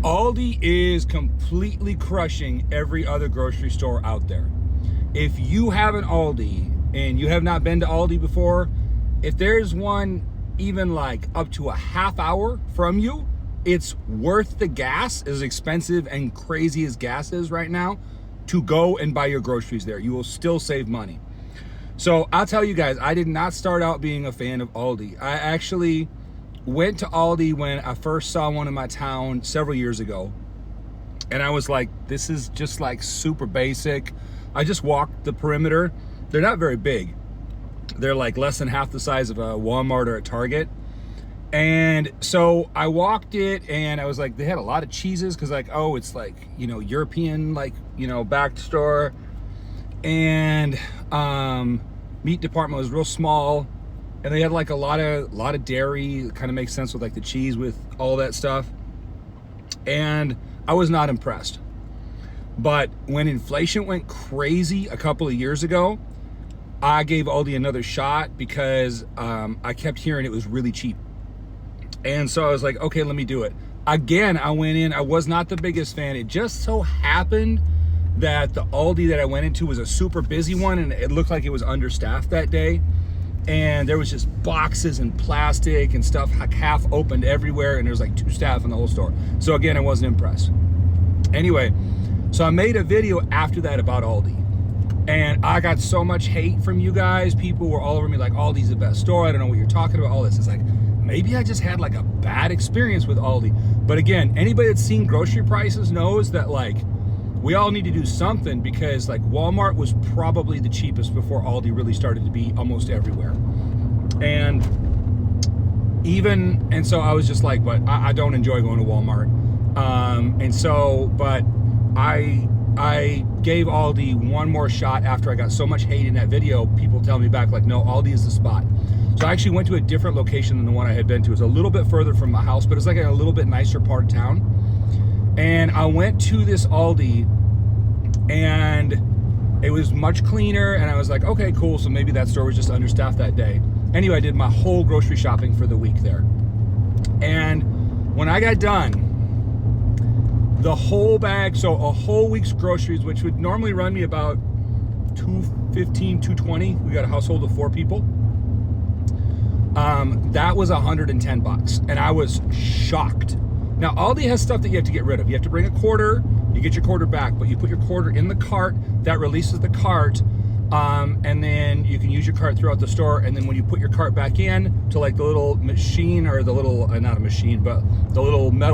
Aldi is completely crushing every other grocery store out there. If you have an Aldi and you have not been to Aldi before, if there's one even like up to a half hour from you, it's worth the gas, as expensive and crazy as gas is right now, to go and buy your groceries there. You will still save money. So I'll tell you guys, I did not start out being a fan of Aldi. I actually went to Aldi when I first saw one in my town several years ago. And I was like, this is just like super basic. I just walked the perimeter. They're not very big. They're like less than half the size of a Walmart or a Target. And so I walked it and I was like, they had a lot of cheeses because like, oh, it's like, you know, European, like, you know, backed store. And meat department was real small. And they had like a lot of dairy. It kind of makes sense with like the cheese with all that stuff. And I was not impressed. But when inflation went crazy a couple of years ago, I gave Aldi another shot because I kept hearing it was really cheap. And so I was like, okay, let me do it. Again, I went in, I was not the biggest fan. It just so happened that the Aldi that I went into was a super busy one and it looked like it was understaffed that day. And there was just boxes and plastic and stuff like half opened everywhere, and there's like 2 staff in the whole store. So again, I wasn't impressed. Anyway, so I made a video after that about Aldi, and I got so much hate from you guys. People were all over me like, Aldi's the best store, I don't know what you're talking about, all this. It's like, maybe I just had like a bad experience with Aldi. But again, anybody that's seen grocery prices knows that like, we all need to do something, because like Walmart was probably the cheapest before Aldi really started to be almost everywhere. And so I was just like, but I don't enjoy going to Walmart. But I gave Aldi one more shot after I got so much hate in that video. People tell me back like, no, Aldi is the spot. So I actually went to a different location than the one I had been to. It was a little bit further from my house, but it's like a little bit nicer part of town. And I went to this Aldi and it was much cleaner, and I was like, okay, cool, so maybe that store was just understaffed that day. Anyway, I did my whole grocery shopping for the week there. And when I got done, the whole bag, so a whole week's groceries, which would normally run me about $215, $220. We got a household of 4 people. That was $110, and I was shocked. Now, Aldi has stuff that you have to get rid of. You have to bring a quarter, you get your quarter back, but you put your quarter in the cart, that releases the cart, and then you can use your cart throughout the store, and then when you put your cart back in to like the little machine, or the little, not a machine, but the little metal